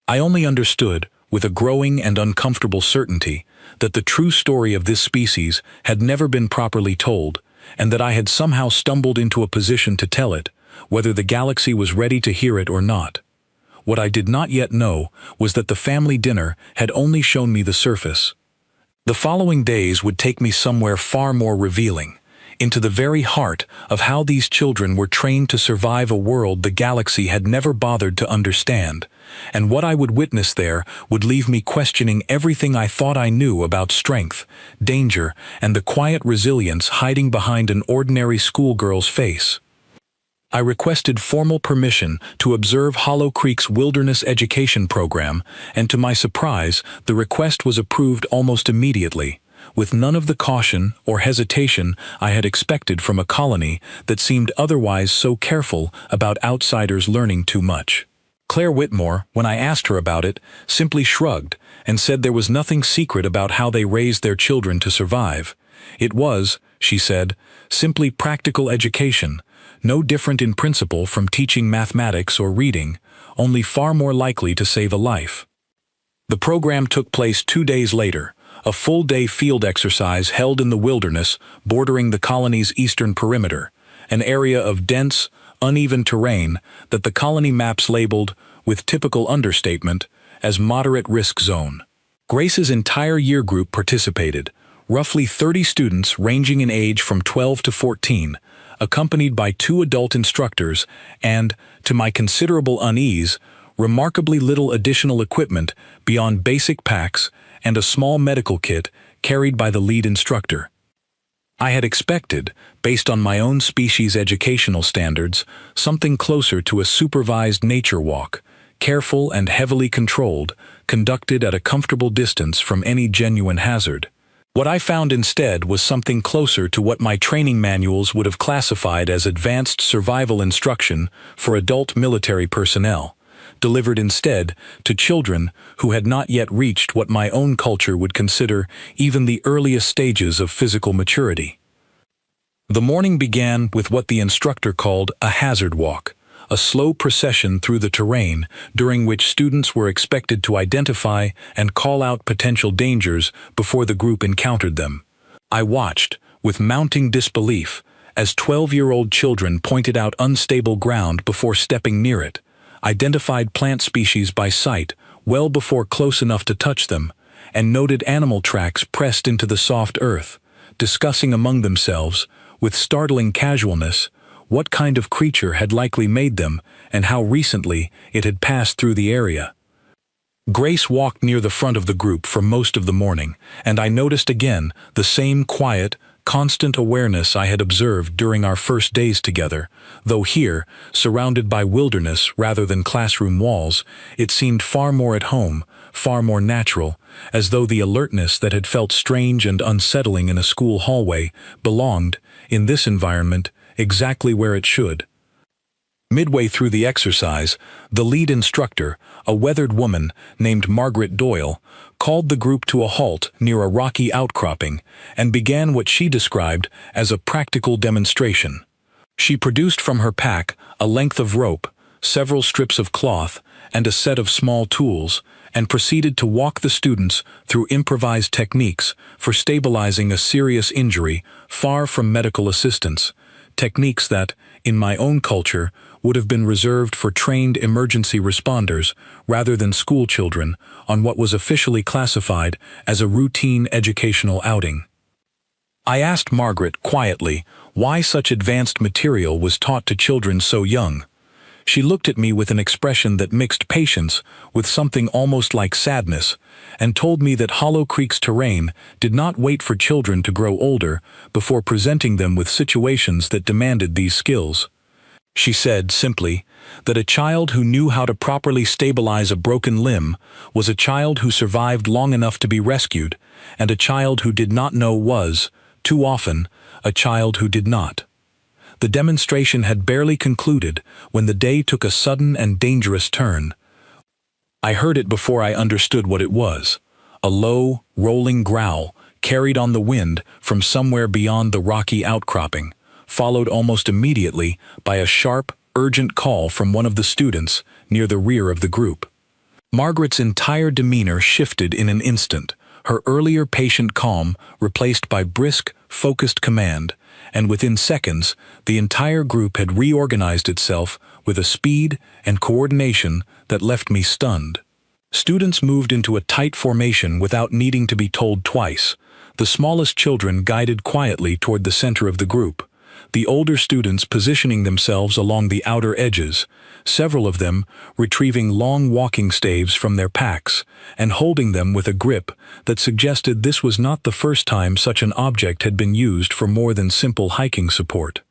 I only understood, with a growing and uncomfortable certainty, that the true story of this species had never been properly told, and that I had somehow stumbled into a position to tell it, whether the galaxy was ready to hear it or not. What I did not yet know was that the family dinner had only shown me the surface. The following days would take me somewhere far more revealing, into the very heart of how these children were trained to survive a world the galaxy had never bothered to understand, and what I would witness there would leave me questioning everything I thought I knew about strength, danger, and the quiet resilience hiding behind an ordinary schoolgirl's face. I requested formal permission to observe Hollow Creek's wilderness education program, and to my surprise, the request was approved almost immediately, with none of the caution or hesitation I had expected from a colony that seemed otherwise so careful about outsiders learning too much. Claire Whitmore, when I asked her about it, simply shrugged and said there was nothing secret about how they raised their children to survive. It was, she said, simply practical education, no different in principle from teaching mathematics or reading, only far more likely to save a life. The program took place 2 days later, a full-day field exercise held in the wilderness bordering the colony's eastern perimeter, an area of dense, uneven terrain that the colony maps labeled, with typical understatement, as moderate risk zone. Grace's entire year group participated, roughly 30 students ranging in age from 12 to 14, accompanied by 2 adult instructors and, to my considerable unease, remarkably little additional equipment beyond basic packs and a small medical kit carried by the lead instructor. I had expected, based on my own species' educational standards, something closer to a supervised nature walk, careful and heavily controlled, conducted at a comfortable distance from any genuine hazard. What I found instead was something closer to what my training manuals would have classified as advanced survival instruction for adult military personnel, delivered instead to children who had not yet reached what my own culture would consider even the earliest stages of physical maturity. The morning began with what the instructor called a hazard walk, a slow procession through the terrain during which students were expected to identify and call out potential dangers before the group encountered them. I watched, with mounting disbelief, as 12-year-old children pointed out unstable ground before stepping near it, identified plant species by sight well before close enough to touch them, and noted animal tracks pressed into the soft earth, discussing among themselves, with startling casualness, what kind of creature had likely made them and how recently it had passed through the area. Grace walked near the front of the group for most of the morning, and I noticed again the same quiet, constant awareness I had observed during our first days together, though here, surrounded by wilderness rather than classroom walls, it seemed far more at home, far more natural, as though the alertness that had felt strange and unsettling in a school hallway belonged, in this environment, exactly where it should. Midway through the exercise, the lead instructor, a weathered woman named Margaret Doyle, called the group to a halt near a rocky outcropping and began what she described as a practical demonstration. She produced from her pack a length of rope, several strips of cloth, and a set of small tools, and proceeded to walk the students through improvised techniques for stabilizing a serious injury far from medical assistance, techniques that, in my own culture, would have been reserved for trained emergency responders rather than school children on what was officially classified as a routine educational outing. I asked Margaret quietly why such advanced material was taught to children so young. She looked at me with an expression that mixed patience with something almost like sadness, and told me that Hollow Creek's terrain did not wait for children to grow older before presenting them with situations that demanded these skills. She said, simply, that a child who knew how to properly stabilize a broken limb was a child who survived long enough to be rescued, and a child who did not know was, too often, a child who did not. The demonstration had barely concluded when the day took a sudden and dangerous turn. I heard it before I understood what it was. A low, rolling growl carried on the wind from somewhere beyond the rocky outcropping, followed almost immediately by a sharp, urgent call from one of the students near the rear of the group. Margaret's entire demeanor shifted in an instant, her earlier patient calm replaced by brisk, focused command, and within seconds, the entire group had reorganized itself with a speed and coordination that left me stunned. Students moved into a tight formation without needing to be told twice, the smallest children guided quietly toward the center of the group, the older students positioning themselves along the outer edges, several of them retrieving long walking staves from their packs and holding them with a grip that suggested this was not the first time such an object had been used for more than simple hiking support.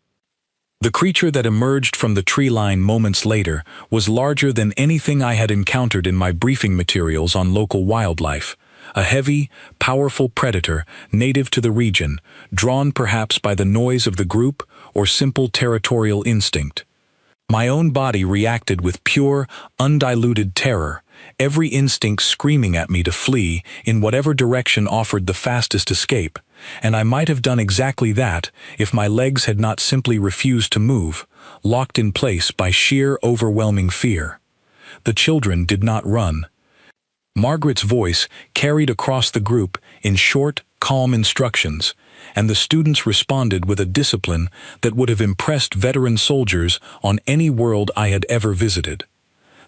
The creature that emerged from the tree line moments later was larger than anything I had encountered in my briefing materials on local wildlife, a heavy, powerful predator native to the region, drawn perhaps by the noise of the group or simple territorial instinct. My own body reacted with pure, undiluted terror, every instinct screaming at me to flee in whatever direction offered the fastest escape, and I might have done exactly that if my legs had not simply refused to move, locked in place by sheer overwhelming fear. The children did not run. Margaret's voice carried across the group in short, calm instructions, and the students responded with a discipline that would have impressed veteran soldiers on any world I had ever visited.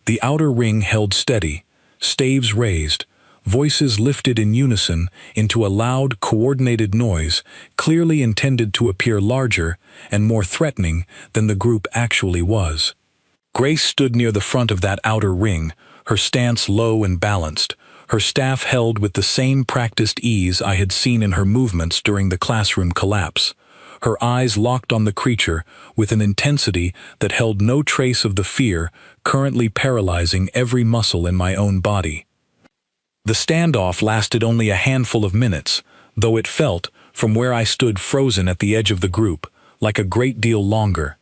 The outer ring held steady, staves raised, voices lifted in unison into a loud, coordinated noise clearly intended to appear larger and more threatening than the group actually was. Grace stood near the front of that outer ring, her stance low and balanced, her staff held with the same practiced ease I had seen in her movements during the classroom collapse, her eyes locked on the creature with an intensity that held no trace of the fear currently paralyzing every muscle in my own body. The standoff lasted only a handful of minutes, though it felt, from where I stood frozen at the edge of the group, like a great deal longer.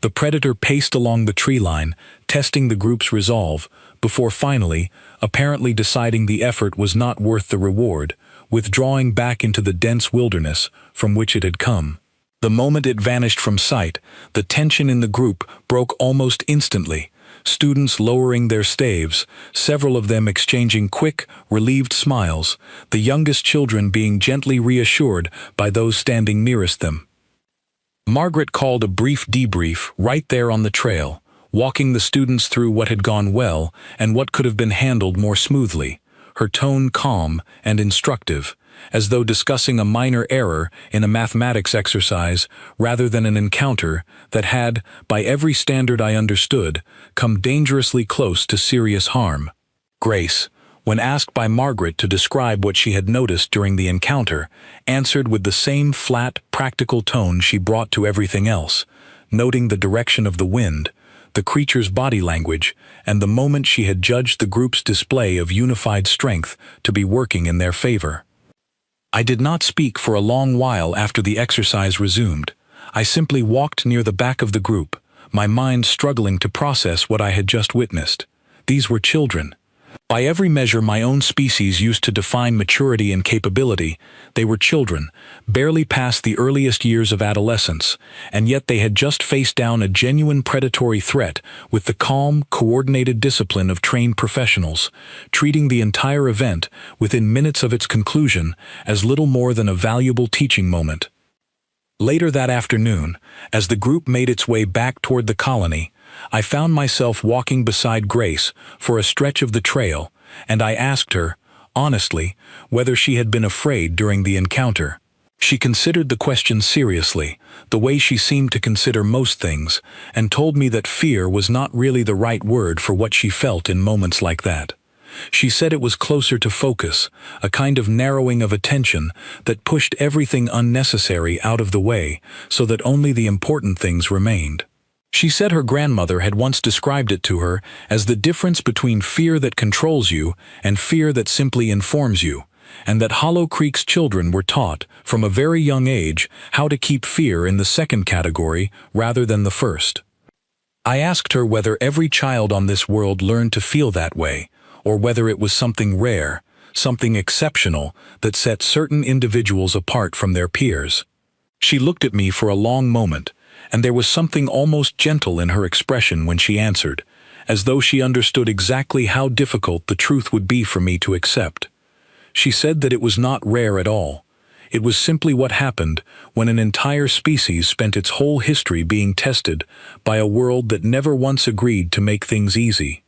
The predator paced along the tree line, testing the group's resolve, before finally, apparently deciding the effort was not worth the reward, withdrawing back into the dense wilderness from which it had come. The moment it vanished from sight, the tension in the group broke almost instantly, students lowering their staves, several of them exchanging quick, relieved smiles, the youngest children being gently reassured by those standing nearest them. Margaret called a brief debrief right there on the trail, walking the students through what had gone well and what could have been handled more smoothly, her tone calm and instructive, as though discussing a minor error in a mathematics exercise rather than an encounter that had, by every standard I understood, come dangerously close to serious harm. Grace, when asked by Margaret to describe what she had noticed during the encounter, answered with the same flat, practical tone she brought to everything else, noting the direction of the wind, the creature's body language, and the moment she had judged the group's display of unified strength to be working in their favor. I did not speak for a long while after the exercise resumed. I simply walked near the back of the group, my mind struggling to process what I had just witnessed. These were children. By every measure my own species used to define maturity and capability, they were children, barely past the earliest years of adolescence, and yet they had just faced down a genuine predatory threat with the calm, coordinated discipline of trained professionals, treating the entire event, within minutes of its conclusion, as little more than a valuable teaching moment. Later that afternoon, as the group made its way back toward the colony, I found myself walking beside Grace for a stretch of the trail, and I asked her, honestly, whether she had been afraid during the encounter. She considered the question seriously, the way she seemed to consider most things, and told me that fear was not really the right word for what she felt in moments like that. She said it was closer to focus, a kind of narrowing of attention that pushed everything unnecessary out of the way so that only the important things remained. She said her grandmother had once described it to her as the difference between fear that controls you and fear that simply informs you, and that Hollow Creek's children were taught, from a very young age, how to keep fear in the second category rather than the first. I asked her whether every child on this world learned to feel that way, or whether it was something rare, something exceptional that set certain individuals apart from their peers. She looked at me for a long moment, and there was something almost gentle in her expression when she answered, as though she understood exactly how difficult the truth would be for me to accept. She said that it was not rare at all. It was simply what happened when an entire species spent its whole history being tested by a world that never once agreed to make things easy.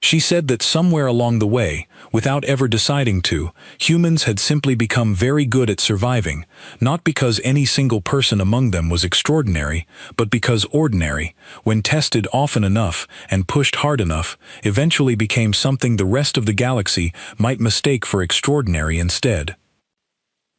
She said that somewhere along the way, without ever deciding to, humans had simply become very good at surviving, not because any single person among them was extraordinary, but because ordinary, when tested often enough and pushed hard enough, eventually became something the rest of the galaxy might mistake for extraordinary instead.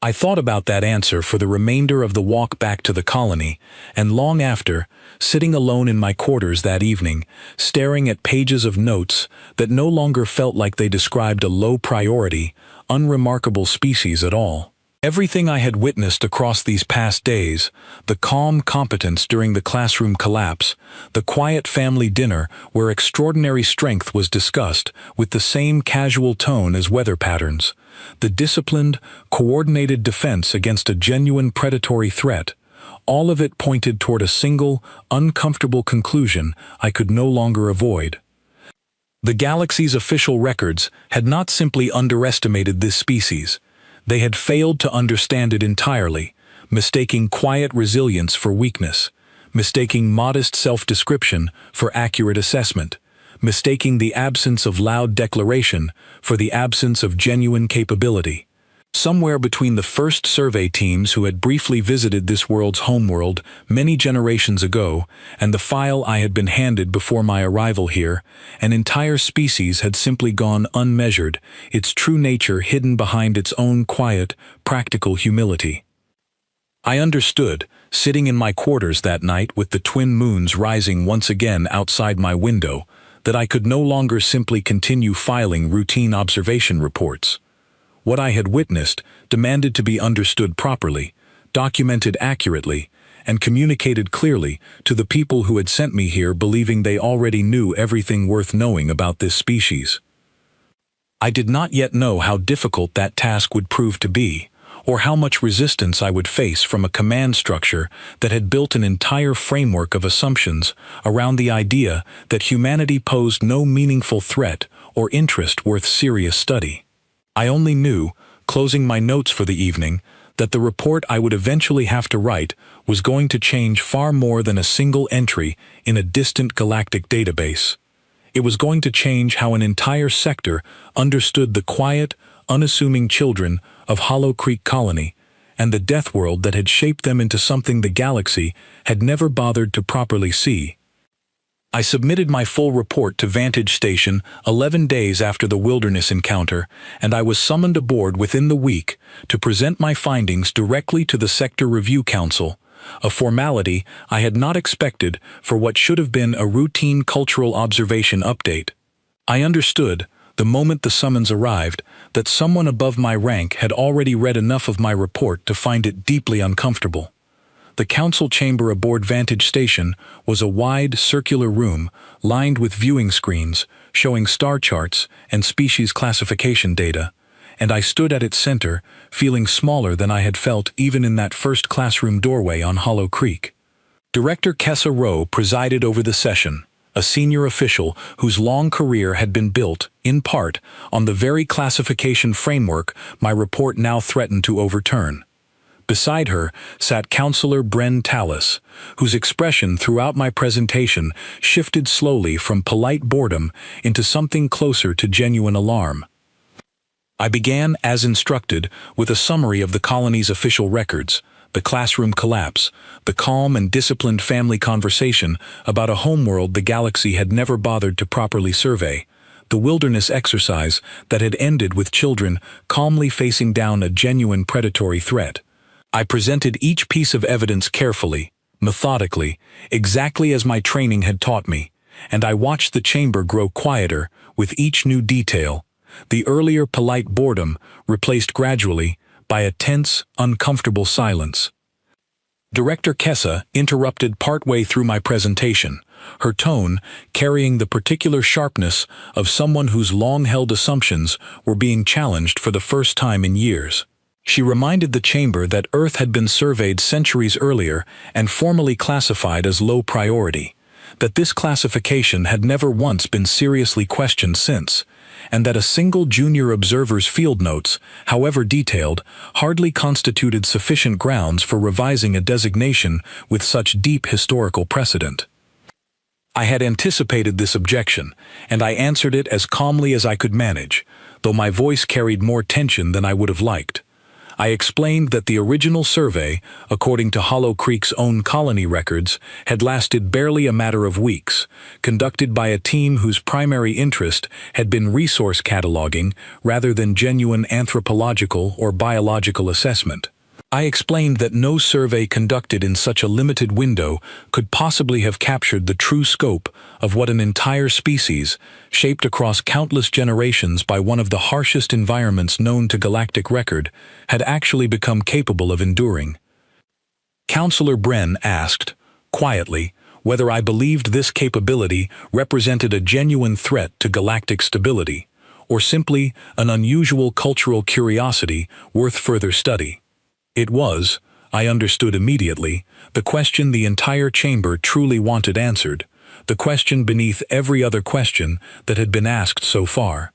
I thought about that answer for the remainder of the walk back to the colony, and long after, sitting alone in my quarters that evening, staring at pages of notes that no longer felt like they described a low-priority, unremarkable species at all. Everything I had witnessed across these past days, the calm competence during the classroom collapse, the quiet family dinner where extraordinary strength was discussed with the same casual tone as weather patterns, the disciplined, coordinated defense against a genuine predatory threat, all of it pointed toward a single, uncomfortable conclusion I could no longer avoid. The galaxy's official records had not simply underestimated this species. They had failed to understand it entirely, mistaking quiet resilience for weakness, mistaking modest self-description for accurate assessment, mistaking the absence of loud declaration for the absence of genuine capability. Somewhere between the first survey teams who had briefly visited this world's homeworld many generations ago and the file I had been handed before my arrival here, an entire species had simply gone unmeasured, its true nature hidden behind its own quiet, practical humility. I understood, sitting in my quarters that night with the twin moons rising once again outside my window, that I could no longer simply continue filing routine observation reports. what I had witnessed demanded to be understood properly, documented accurately, and communicated clearly to the people who had sent me here, believing they already knew everything worth knowing about this species. I did not yet know how difficult that task would prove to be, or how much resistance I would face from a command structure that had built an entire framework of assumptions around the idea that humanity posed no meaningful threat or interest worth serious study. I only knew, closing my notes for the evening, that the report I would eventually have to write was going to change far more than a single entry in a distant galactic database. It was going to change how an entire sector understood the quiet, unassuming children of Hollow Creek Colony and the Deathworld that had shaped them into something the galaxy had never bothered to properly see. I submitted my full report to Vantage Station 11 days after the wilderness encounter, and I was summoned aboard within the week to present my findings directly to the Sector Review Council, a formality I had not expected for what should have been a routine cultural observation update. I understood, the moment the summons arrived, that someone above my rank had already read enough of my report to find it deeply uncomfortable. The council chamber aboard Vantage Station was a wide, circular room lined with viewing screens showing star charts and species classification data, and I stood at its center, feeling smaller than I had felt even in that first classroom doorway on Hollow Creek. Director Kessa Rowe presided over the session, a senior official whose long career had been built, in part, on the very classification framework my report now threatened to overturn. Beside her sat Counselor Bren Tallis, whose expression throughout my presentation shifted slowly from polite boredom into something closer to genuine alarm. I began, as instructed, with a summary of the colony's official records, the classroom collapse, the calm and disciplined family conversation about a homeworld the galaxy had never bothered to properly survey, the wilderness exercise that had ended with children calmly facing down a genuine predatory threat. I presented each piece of evidence carefully, methodically, exactly as my training had taught me, and I watched the chamber grow quieter with each new detail, the earlier polite boredom replaced gradually by a tense, uncomfortable silence. Director Kessa interrupted partway through my presentation, her tone carrying the particular sharpness of someone whose long-held assumptions were being challenged for the first time in years. She reminded the chamber that Earth had been surveyed centuries earlier and formally classified as low priority, that this classification had never once been seriously questioned since, and that a single junior observer's field notes, however detailed, hardly constituted sufficient grounds for revising a designation with such deep historical precedent. I had anticipated this objection, and I answered it as calmly as I could manage, though my voice carried more tension than I would have liked. I explained that the original survey, according to Hollow Creek's own colony records, had lasted barely a matter of weeks, conducted by a team whose primary interest had been resource cataloging rather than genuine anthropological or biological assessment. I explained that no survey conducted in such a limited window could possibly have captured the true scope of what an entire species, shaped across countless generations by one of the harshest environments known to galactic record, had actually become capable of enduring. Counselor Bren asked, quietly, whether I believed this capability represented a genuine threat to galactic stability, or simply an unusual cultural curiosity worth further study. It was, I understood immediately, the question the entire chamber truly wanted answered, the question beneath every other question that had been asked so far.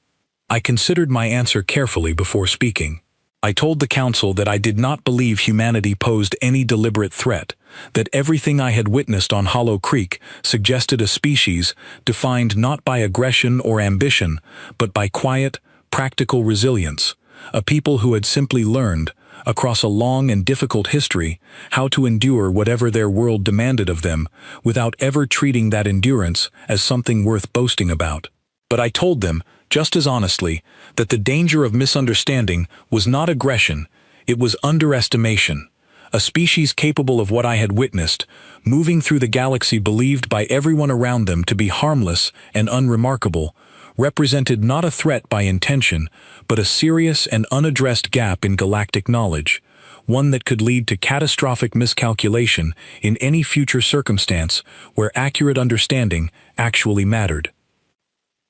I considered my answer carefully before speaking. I told the council that I did not believe humanity posed any deliberate threat, that everything I had witnessed on Hollow Creek suggested a species defined not by aggression or ambition, but by quiet, practical resilience, a people who had simply learned, across a long and difficult history, how to endure whatever their world demanded of them, without ever treating that endurance as something worth boasting about. But I told them, just as honestly, that the danger of misunderstanding was not aggression, it was underestimation. A species capable of what I had witnessed, moving through the galaxy believed by everyone around them to be harmless and unremarkable, represented not a threat by intention, but a serious and unaddressed gap in galactic knowledge, one that could lead to catastrophic miscalculation in any future circumstance where accurate understanding actually mattered.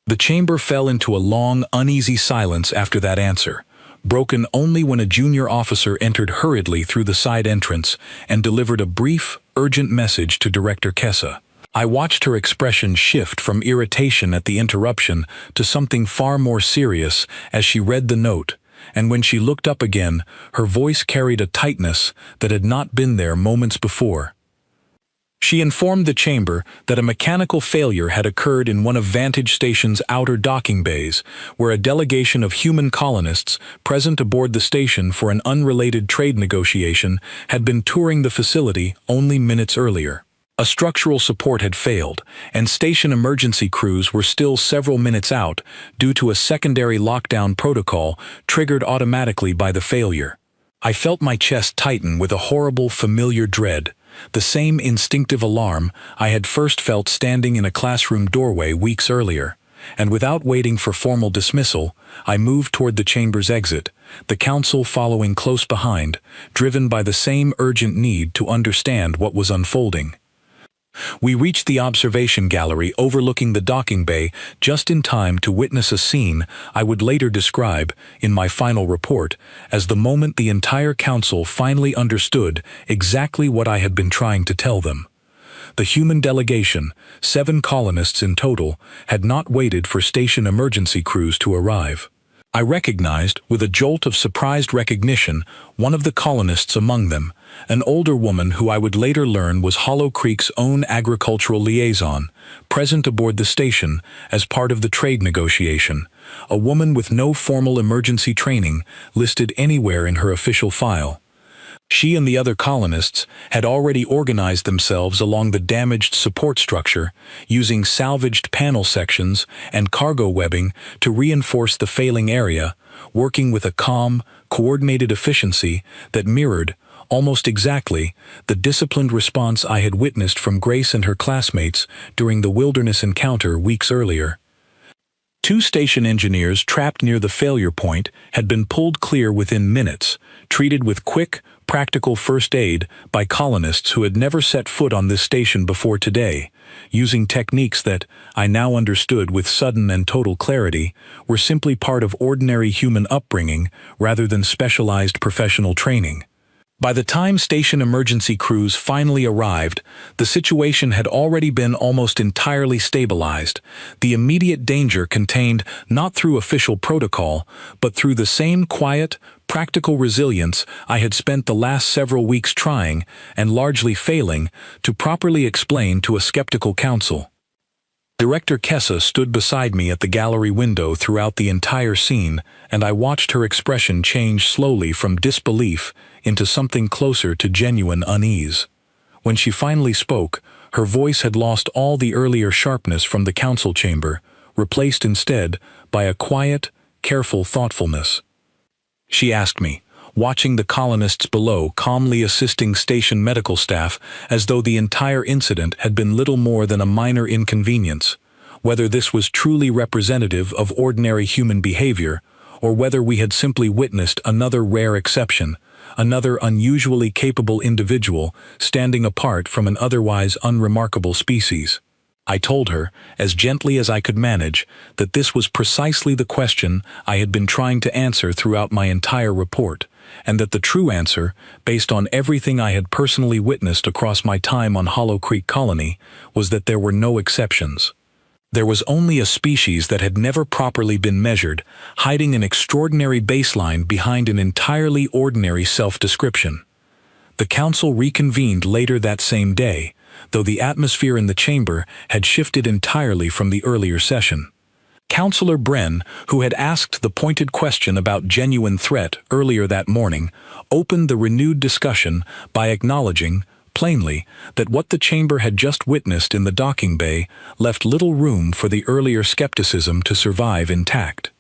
The chamber fell into a long, uneasy silence after that answer, broken only when a junior officer entered hurriedly through the side entrance and delivered a brief, urgent message to Director Kessa. I watched her expression shift from irritation at the interruption to something far more serious as she read the note, and when she looked up again, her voice carried a tightness that had not been there moments before. She informed the chamber that a mechanical failure had occurred in one of Vantage Station's outer docking bays, where a delegation of human colonists present aboard the station for an unrelated trade negotiation had been touring the facility only minutes earlier. A structural support had failed, and station emergency crews were still several minutes out due to a secondary lockdown protocol triggered automatically by the failure. I felt my chest tighten with a horrible, familiar dread, the same instinctive alarm I had first felt standing in a classroom doorway weeks earlier, and without waiting for formal dismissal, I moved toward the chamber's exit, the council following close behind, driven by the same urgent need to understand what was unfolding. We reached the observation gallery overlooking the docking bay just in time to witness a scene I would later describe, in my final report, as the moment the entire council finally understood exactly what I had been trying to tell them. The human delegation, 7 colonists in total, had not waited for station emergency crews to arrive. I recognized, with a jolt of surprised recognition, one of the colonists among them, an older woman who I would later learn was Hollow Creek's own agricultural liaison, present aboard the station as part of the trade negotiation, a woman with no formal emergency training listed anywhere in her official file. She and the other colonists had already organized themselves along the damaged support structure, using salvaged panel sections and cargo webbing to reinforce the failing area, working with a calm, coordinated efficiency that mirrored, almost exactly, the disciplined response I had witnessed from Grace and her classmates during the wilderness encounter weeks earlier. 2 station engineers trapped near the failure point had been pulled clear within minutes, treated with quick, practical first aid by colonists who had never set foot on this station before today, using techniques that, I now understood with sudden and total clarity, were simply part of ordinary human upbringing rather than specialized professional training. By the time station emergency crews finally arrived, the situation had already been almost entirely stabilized, the immediate danger contained not through official protocol, but through the same quiet, practical resilience I had spent the last several weeks trying, and largely failing, to properly explain to a skeptical council. Director Kessa stood beside me at the gallery window throughout the entire scene, and I watched her expression change slowly from disbelief into something closer to genuine unease. When she finally spoke, her voice had lost all the earlier sharpness from the council chamber, replaced instead by a quiet, careful thoughtfulness. She asked me, watching the colonists below calmly assisting station medical staff as though the entire incident had been little more than a minor inconvenience, whether this was truly representative of ordinary human behavior, or whether we had simply witnessed another rare exception, another unusually capable individual standing apart from an otherwise unremarkable species. I told her, as gently as I could manage, that this was precisely the question I had been trying to answer throughout my entire report, and that the true answer, based on everything I had personally witnessed across my time on Hollow Creek Colony, was that there were no exceptions. There was only a species that had never properly been measured, hiding an extraordinary baseline behind an entirely ordinary self-description. The council reconvened later that same day, though the atmosphere in the chamber had shifted entirely from the earlier session. Councillor Bren, who had asked the pointed question about genuine threat earlier that morning, opened the renewed discussion by acknowledging, plainly, that what the chamber had just witnessed in the docking bay left little room for the earlier skepticism to survive intact.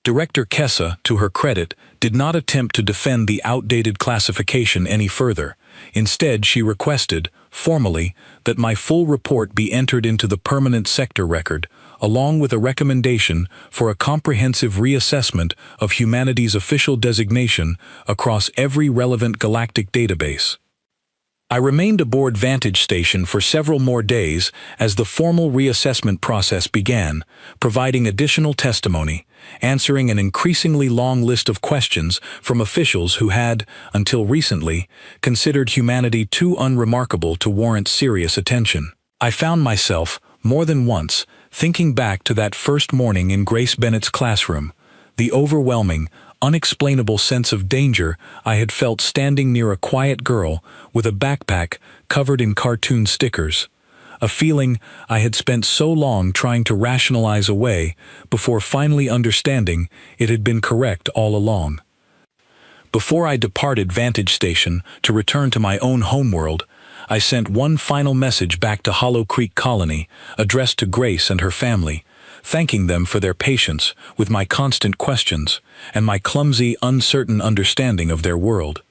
Director Kessa, to her credit, did not attempt to defend the outdated classification any further. Instead, she requested, formally, that my full report be entered into the permanent sector record, along with a recommendation for a comprehensive reassessment of humanity's official designation across every relevant galactic database. I remained aboard Vantage Station for several more days as the formal reassessment process began, providing additional testimony, answering an increasingly long list of questions from officials who had, until recently, considered humanity too unremarkable to warrant serious attention. I found myself, more than once, thinking back to that first morning in Grace Bennett's classroom, the overwhelming, unexplainable sense of danger I had felt standing near a quiet girl with a backpack covered in cartoon stickers, a feeling I had spent so long trying to rationalize away before finally understanding it had been correct all along. Before I departed Vantage Station to return to my own homeworld, I sent one final message back to Hollow Creek Colony, addressed to Grace and her family, thanking them for their patience with my constant questions and my clumsy, uncertain understanding of their world.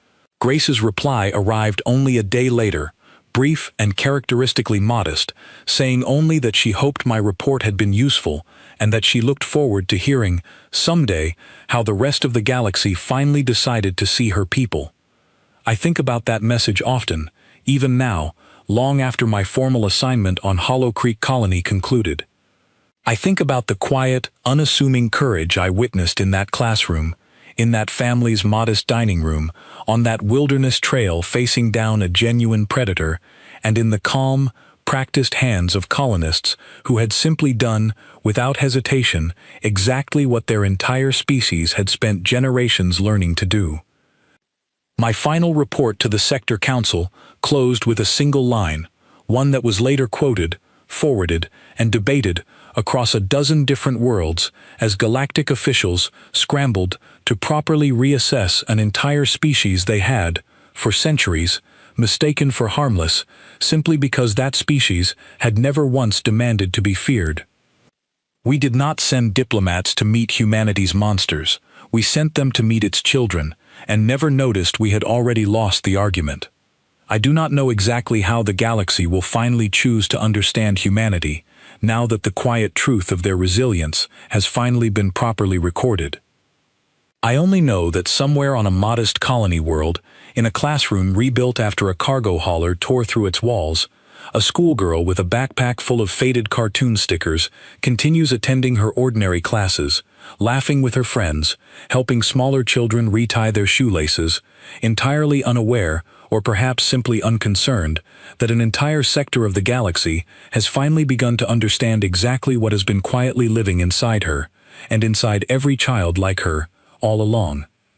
Grace's reply arrived only a day later, brief and characteristically modest, saying only that she hoped my report had been useful and that she looked forward to hearing, someday, how the rest of the galaxy finally decided to see her people. I think about that message often, even now, long after my formal assignment on Hollow Creek Colony concluded. I think about the quiet, unassuming courage I witnessed in that classroom, in that family's modest dining room, on that wilderness trail facing down a genuine predator, and in the calm, practiced hands of colonists who had simply done, without hesitation, exactly what their entire species had spent generations learning to do. My final report to the Sector Council closed with a single line, one that was later quoted, forwarded, and debated across a dozen different worlds as galactic officials scrambled to properly reassess an entire species they had, for centuries, mistaken for harmless, simply because that species had never once demanded to be feared. We did not send diplomats to meet humanity's monsters. We sent them to meet its children, and never noticed we had already lost the argument. I do not know exactly how the galaxy will finally choose to understand humanity, now that the quiet truth of their resilience has finally been properly recorded. I only know that somewhere on a modest colony world, in a classroom rebuilt after a cargo hauler tore through its walls, a schoolgirl with a backpack full of faded cartoon stickers continues attending her ordinary classes, laughing with her friends, helping smaller children retie their shoelaces, entirely unaware, or perhaps simply unconcerned, that an entire sector of the galaxy has finally begun to understand exactly what has been quietly living inside her, and inside every child like her, all along.